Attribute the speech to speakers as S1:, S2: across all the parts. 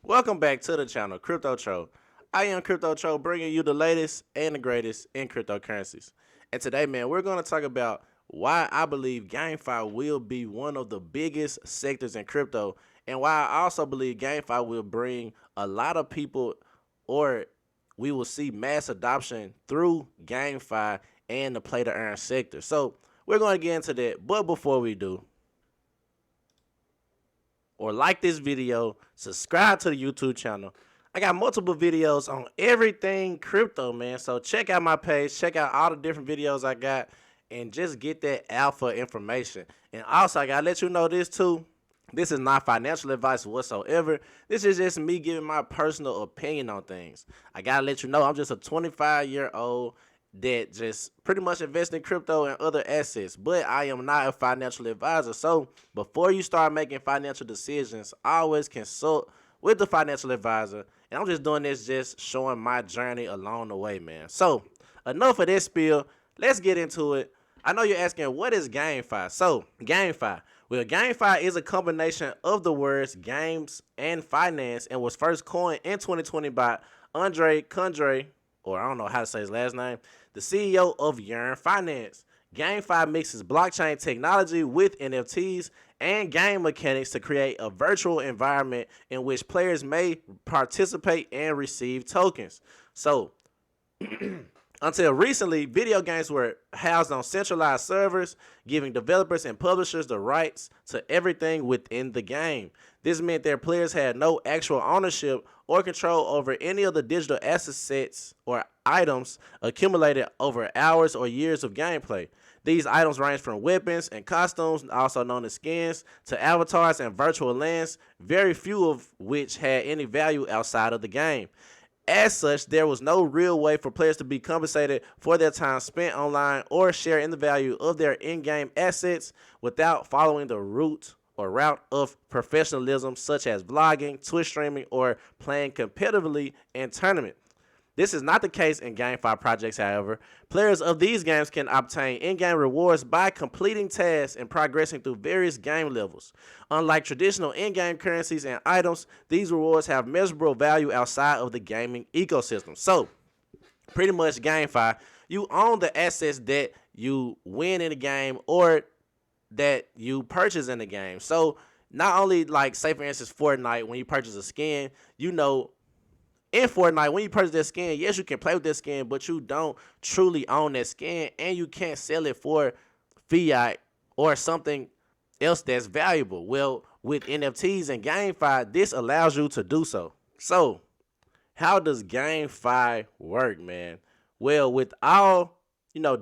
S1: Welcome back to the channel, Crypto Tro. I am Crypto Tro, bringing you the latest and the greatest in cryptocurrencies. And today, man, we're going to talk about why I believe GameFi will be one of the biggest sectors in crypto, and why I also believe GameFi will bring a lot of people, or we will see mass adoption through GameFi and the play to earn sector. So we're going to get into that, but before we do, or like this video, subscribe to the YouTube channel. I got multiple videos on everything crypto, man. So check out my page, check out all the different videos I got, and just get that alpha information. And also, I gotta let you know this too. This is not financial advice whatsoever. This is just me giving my personal opinion on things. I gotta let you know I'm just a 25-year-old that just pretty much invest in crypto and other assets, but I am not a financial advisor. So before you start making financial decisions, always consult with the financial advisor. And I'm just doing this, just showing my journey along the way, man. So enough of this spiel. Let's get into it. I know you're asking, what is GameFi? So GameFi. Well, GameFi is a combination of the words games and finance, and was first coined in 2020 by Andre Kundre, or I don't know how to say his last name, the CEO of Yearn Finance. GameFi mixes blockchain technology with NFTs and game mechanics to create a virtual environment in which players may participate and receive tokens. So, until recently, video games were housed on centralized servers, giving developers and publishers the rights to everything within the game. This meant their players had no actual ownership or control over any of the digital assets or items accumulated over hours or years of gameplay. These items range from weapons and costumes, also known as skins, to avatars and virtual lands, very few of which had any value outside of the game. As such, there was no real way for players to be compensated for their time spent online or share in the value of their in-game assets without following the route of professionalism, such as vlogging, Twitch streaming, or playing competitively in tournaments. This is not the case in GameFi projects, however. Players of these games can obtain in-game rewards by completing tasks and progressing through various game levels. Unlike traditional in-game currencies and items, these rewards have measurable value outside of the gaming ecosystem. So, pretty much GameFi, you own the assets that you win in the game or that you purchase in the game. So, not only, like, say for instance, Fortnite, when you purchase a skin, you know, in Fortnite, when you purchase that skin, yes, you can play with that skin, but you don't truly own that skin, and you can't sell it for fiat or something else that's valuable. Well, with NFTs and GameFi, this allows you to do so. So, how does GameFi work, man? Well, with all,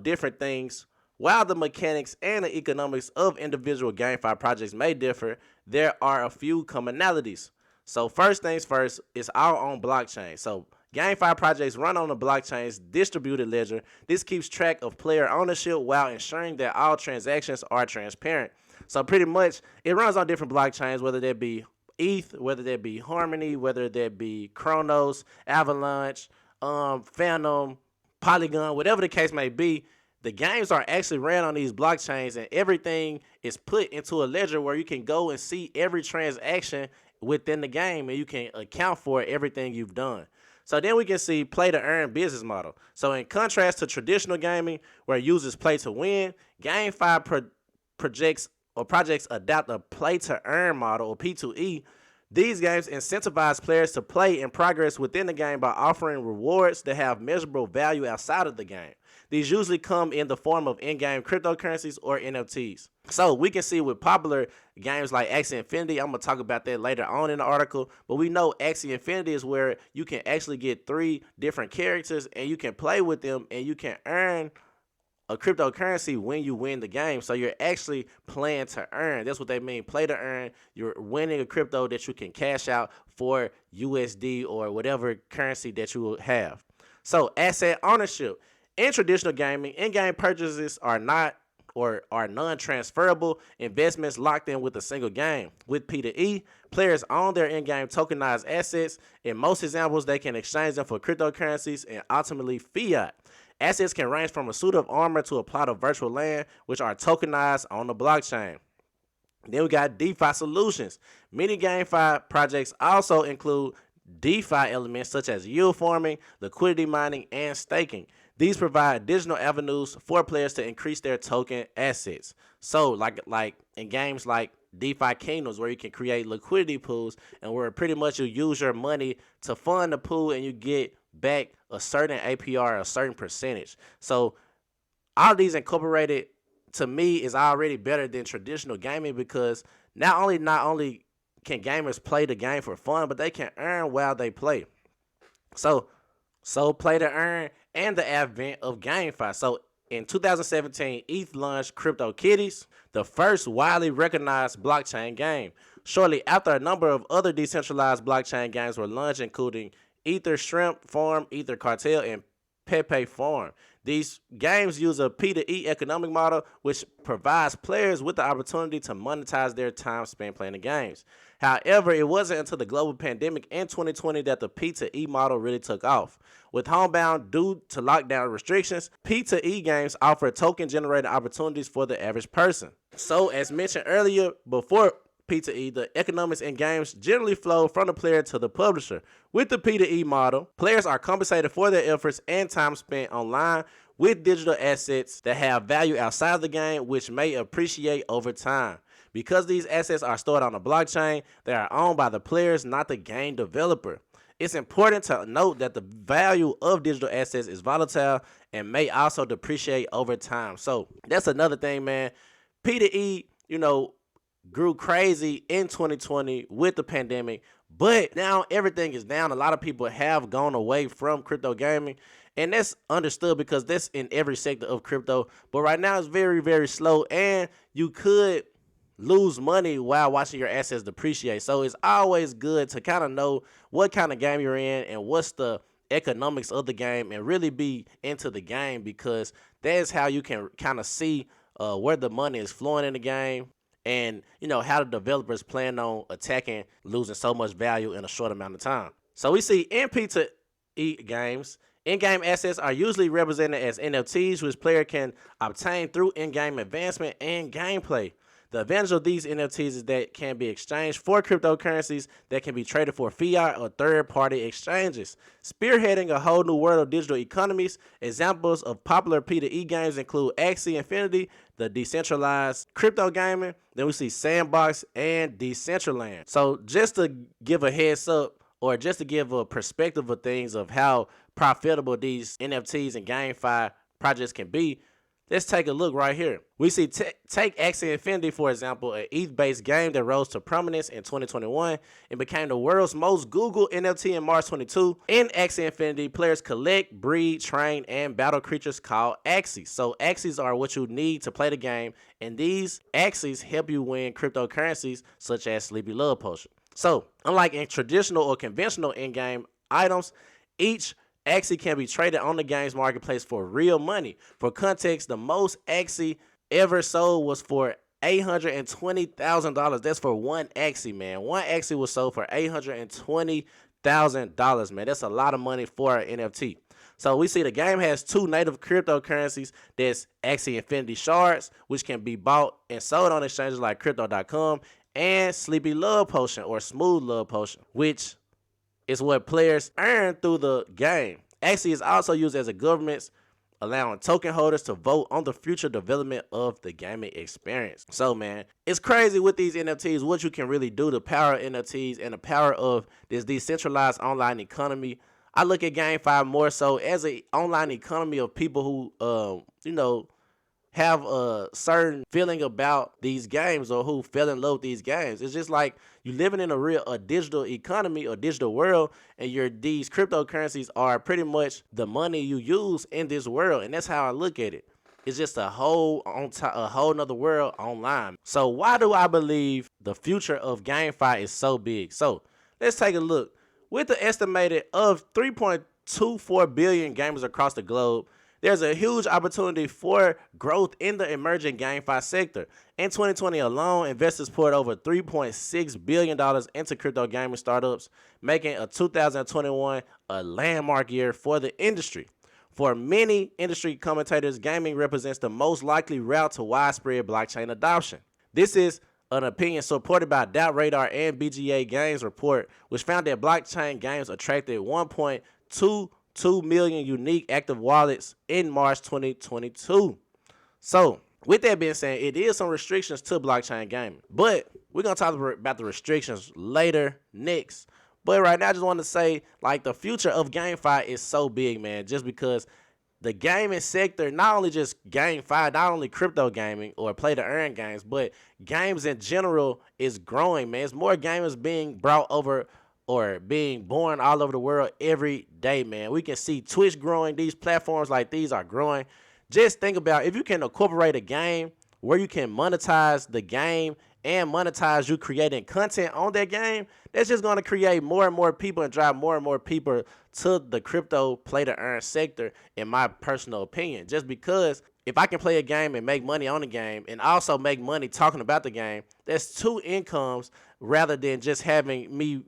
S1: different things, while the mechanics and the economics of individual GameFi projects may differ, there are a few commonalities. So first things first, it's all on blockchain. So GameFi projects run on the blockchain's distributed ledger. This keeps track of player ownership while ensuring that all transactions are transparent. So pretty much, it runs on different blockchains, whether that be ETH, whether that be Harmony, whether that be Chronos, Avalanche, Phantom, Polygon, whatever the case may be. The games are actually ran on these blockchains, and everything is put into a ledger where you can go and see every transaction within the game, and you can account for everything you've done. So then we can see play to earn business model. So in contrast to traditional gaming where users play to win, GameFi projects adopt a play to earn model, or P2E. These games incentivize players to play and progress within the game by offering rewards that have measurable value outside of the game. These usually come in the form of in-game cryptocurrencies or NFTs. So we can see with popular games like Axie Infinity, I'm going to talk about that later on in the article, but we know Axie Infinity is where you can actually get 3 different characters and you can play with them and you can earn a cryptocurrency when you win the game. So you're actually playing to earn. That's what they mean, play to earn. You're winning a crypto that you can cash out for USD or whatever currency that you will have. So asset ownership. In traditional gaming, in-game purchases are not or are non-transferable investments locked in with a single game. With P2E, players own their in-game tokenized assets. In most examples, they can exchange them for cryptocurrencies and ultimately fiat. Assets can range from a suit of armor to a plot of virtual land, which are tokenized on the blockchain. Then we got DeFi solutions. Many GameFi projects also include DeFi elements such as yield farming, liquidity mining, and staking. These provide additional avenues for players to increase their token assets. So, like in games like DeFi Kingdoms, where you can create liquidity pools and where pretty much you use your money to fund the pool and you get back a certain APR, a certain percentage. So all of these incorporated to me is already better than traditional gaming because not only can gamers play the game for fun, but they can earn while they play. So play to earn and the advent of GameFi. So in 2017, ETH launched CryptoKitties, the first widely recognized blockchain game. Shortly after, a number of other decentralized blockchain games were launched, including Ether Shrimp Farm, Ether Cartel, and Pepe Farm. These games use a P2E economic model, which provides players with the opportunity to monetize their time spent playing the games. However, it wasn't until the global pandemic in 2020 that the P2E model really took off. With homebound due to lockdown restrictions, P2E games offer token-generated opportunities for the average person. So, as mentioned earlier, before P2E, the economics in games generally flow from the player to the publisher. With the P2E model, players are compensated for their efforts and time spent online with digital assets that have value outside the game, which may appreciate over time. Because these assets are stored on a blockchain, they are owned by the players, not the game developer. It's important to note that the value of digital assets is volatile and may also depreciate over time. So that's another thing, man. P2E, grew crazy in 2020 with the pandemic, but now everything is down. A lot of people have gone away from crypto gaming, and that's understood because that's in every sector of crypto. But right now it's very, very slow, and you could lose money while watching your assets depreciate. So it's always good to kind of know what kind of game you're in and what's the economics of the game and really be into the game, because that's how you can kind of see where the money is flowing in the game, and how the developers plan on attacking losing so much value in a short amount of time. So we see in P2E games, in-game assets are usually represented as NFTs, which player can obtain through in-game advancement and gameplay. The advantage of these NFTs is that can be exchanged for cryptocurrencies that can be traded for fiat or third-party exchanges, spearheading a whole new world of digital economies. Examples of popular P2E games include Axie Infinity, the decentralized crypto gaming. Then we see Sandbox and Decentraland. So just to give a heads up, or just to give a perspective of things of how profitable these NFTs and GameFi projects can be, let's take a look right here. We see take Axie Infinity, for example, an ETH-based game that rose to prominence in 2021 and became the world's most Googled NFT in March 22. In Axie Infinity, players collect, breed, train, and battle creatures called Axies. So Axies are what you need to play the game, and these Axies help you win cryptocurrencies such as Sleepy Love Potion. So, unlike in traditional or conventional in-game items, each Axie can be traded on the game's marketplace for real money. For context, the most Axie ever sold was for $820,000. That's for one Axie, man. One Axie was sold for $820,000, man. That's a lot of money for an NFT. So we see the game has two native cryptocurrencies. There's Axie Infinity Shards, which can be bought and sold on exchanges like Crypto.com, and Sleepy Love Potion or Smooth Love Potion, which is what players earn through the game. Axie is also used as a government, allowing token holders to vote on the future development of the gaming experience. So, man, it's crazy with these NFTs, what you can really do, the power of NFTs and the power of this decentralized online economy. I look at GameFi more so as an online economy of people who, have a certain feeling about these games or who fell in love with these games. It's just like you living in a digital economy or digital world, and these cryptocurrencies are pretty much the money you use in this world, and that's how I look at it. It's just a whole nother world online. So why do I believe the future of GameFi is so big? So let's take a look. With the estimated of 3.24 billion gamers across the globe, there's a huge opportunity for growth in the emerging GameFi sector. In 2020 alone, investors poured over $3.6 billion into crypto gaming startups, making 2021 a landmark year for the industry. For many industry commentators, gaming represents the most likely route to widespread blockchain adoption. This is an opinion supported by Doubt Radar and BGA Games report, which found that blockchain games attracted 1.22 million unique active wallets in March 2022. So, with that being said, it is some restrictions to blockchain gaming, but we're going to talk about the restrictions later next. But right now, I just want to say, like, the future of GameFi is so big, man, just because the gaming sector, not only just GameFi, not only crypto gaming or play to earn games, but games in general is growing, man. It's more gamers being brought over or being born all over the world every day, man. We can see Twitch growing. These platforms like these are growing. Just think about if you can incorporate a game where you can monetize the game and monetize you creating content on that game, that's just going to create more and more people and drive more and more people to the crypto play to earn sector, in my personal opinion. Just because if I can play a game and make money on the game and also make money talking about the game, that's two incomes rather than just having me,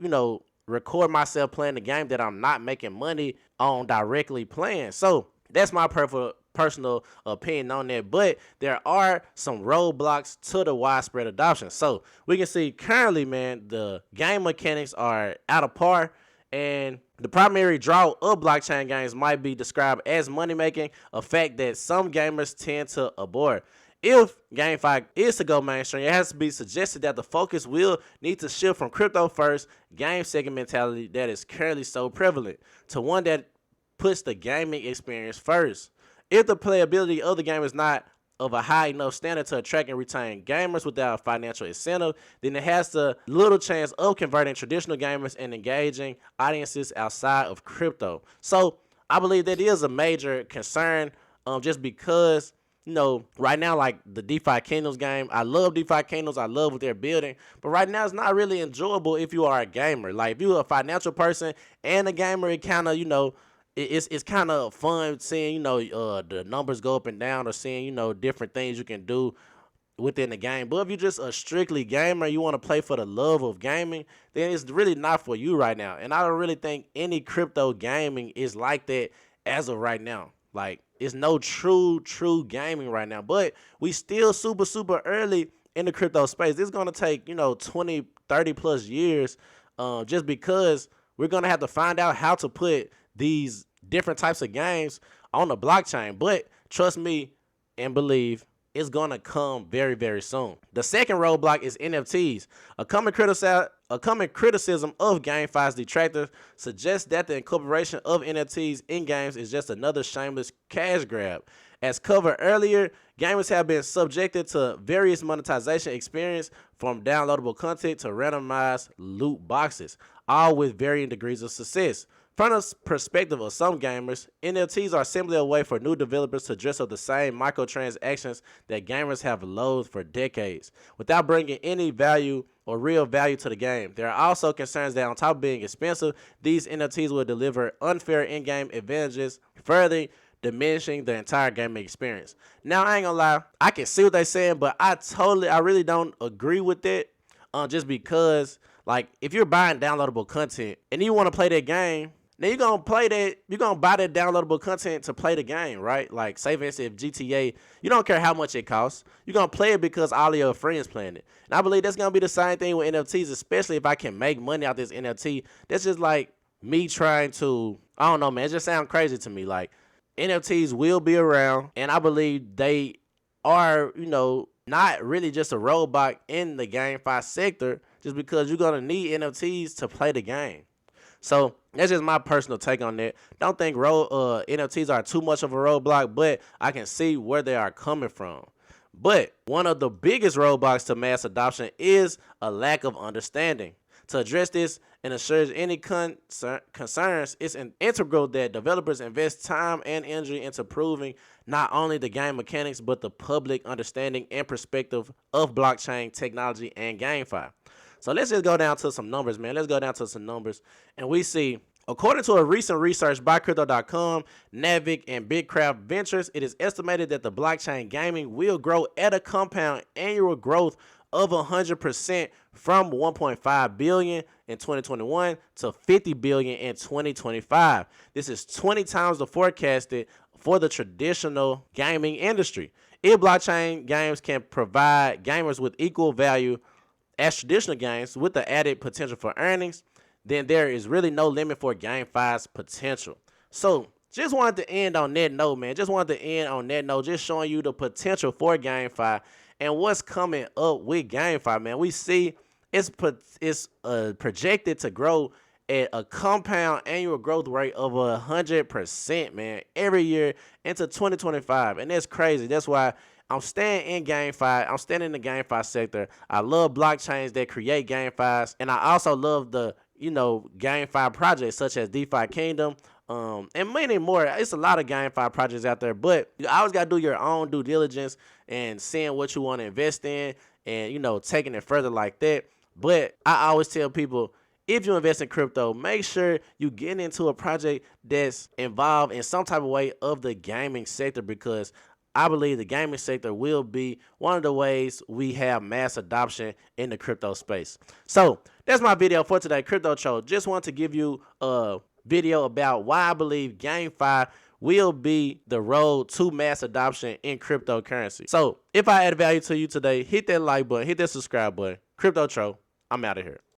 S1: record myself playing the game that I'm not making money on directly playing. So that's my personal opinion on that, but there are some roadblocks to the widespread adoption. So we can see currently, man, the game mechanics are out of par, and the primary draw of blockchain games might be described as money making, a fact that some gamers tend to abhor. If GameFi is to go mainstream, it has to be suggested that the focus will need to shift from crypto first game second mentality that is currently so prevalent to one that puts the gaming experience first. If the playability of the game is not of a high enough standard to attract and retain gamers without financial incentive, then it has the little chance of converting traditional gamers and engaging audiences outside of crypto. So I believe that is a major concern, just because, right now, like the DeFi Kingdoms game, I love DeFi Kingdoms. I love what they're building. But right now, it's not really enjoyable if you are a gamer. Like, if you're a financial person and a gamer, it kind of, it's kind of fun seeing, the numbers go up and down, or seeing, different things you can do within the game. But if you're just a strictly gamer, you want to play for the love of gaming, then it's really not for you right now. And I don't really think any crypto gaming is like that as of right now. Like, it's no true gaming right now. But we still super early in the crypto space. This is going to take, 20, 30 plus years, just because we're going to have to find out how to put these different types of games on the blockchain. But trust me and believe, it's going to come very, very soon. The second roadblock is NFTs. A common criticism of GameFi's detractors suggests that the incorporation of NFTs in games is just another shameless cash grab. As covered earlier, gamers have been subjected to various monetization experiences, from downloadable content to randomized loot boxes, all with varying degrees of success. From the perspective of some gamers, NFTs are simply a way for new developers to dress up the same microtransactions that gamers have loathed for decades, without bringing any value or real value to the game. There are also concerns that on top of being expensive, these NFTs will deliver unfair in-game advantages, further diminishing the entire gaming experience. Now, I ain't gonna lie, I can see what they're saying, but I really don't agree with it, just because, like, if you're buying downloadable content and you want to play that game, then you're going to buy that downloadable content to play the game, right? Like, say for instance, if GTA, you don't care how much it costs. You're going to play it because all of your friends playing it. And I believe that's going to be the same thing with NFTs, especially if I can make money out this NFT. That's just like me trying to, I don't know, man. It just sounds crazy to me. Like, NFTs will be around, and I believe they are, not really just a roadblock in the GameFi sector, just because you're going to need NFTs to play the game. So that's just my personal take on that. Don't think NFTs are too much of a roadblock, but I can see where they are coming from. But one of the biggest roadblocks to mass adoption is a lack of understanding. To address this and ensure any concerns, it's integral that developers invest time and energy into proving not only the game mechanics, but the public understanding and perspective of blockchain technology and GameFi. So let's just go down to some numbers, man. Let's go down to some numbers. And we see, according to a recent research by Crypto.com, Navic, and BigCraft Ventures, it is estimated that the blockchain gaming will grow at a compound annual growth of 100% from 1.5 billion in 2021 to 50 billion in 2025. This is 20 times the forecasted for the traditional gaming industry. If blockchain games can provide gamers with equal value as traditional games with the added potential for earnings, then there is really no limit for GameFi's potential. So just wanted to end on that note, man. Just wanted to end on that note, just showing you the potential for GameFi and what's coming up with GameFi, man. We see it's projected to grow at a compound annual growth rate of 100%, man, every year into 2025, and that's crazy. That's why I'm staying in GameFi. I'm staying in the GameFi sector. I love blockchains that create GameFis, and I also love the GameFi projects such as DeFi Kingdom, and many more. It's a lot of GameFi projects out there, but you always gotta do your own due diligence and seeing what you want to invest in, and taking it further like that. But I always tell people, if you invest in crypto, make sure you get into a project that's involved in some type of way of the gaming sector, because I believe the gaming sector will be one of the ways we have mass adoption in the crypto space. So that's my video for today, Crypto Cho. Just want to give you a video about why I believe GameFi will be the road to mass adoption in cryptocurrency. So if I add value to you today, hit that like button, hit that subscribe button. Crypto Cho, I'm out of here.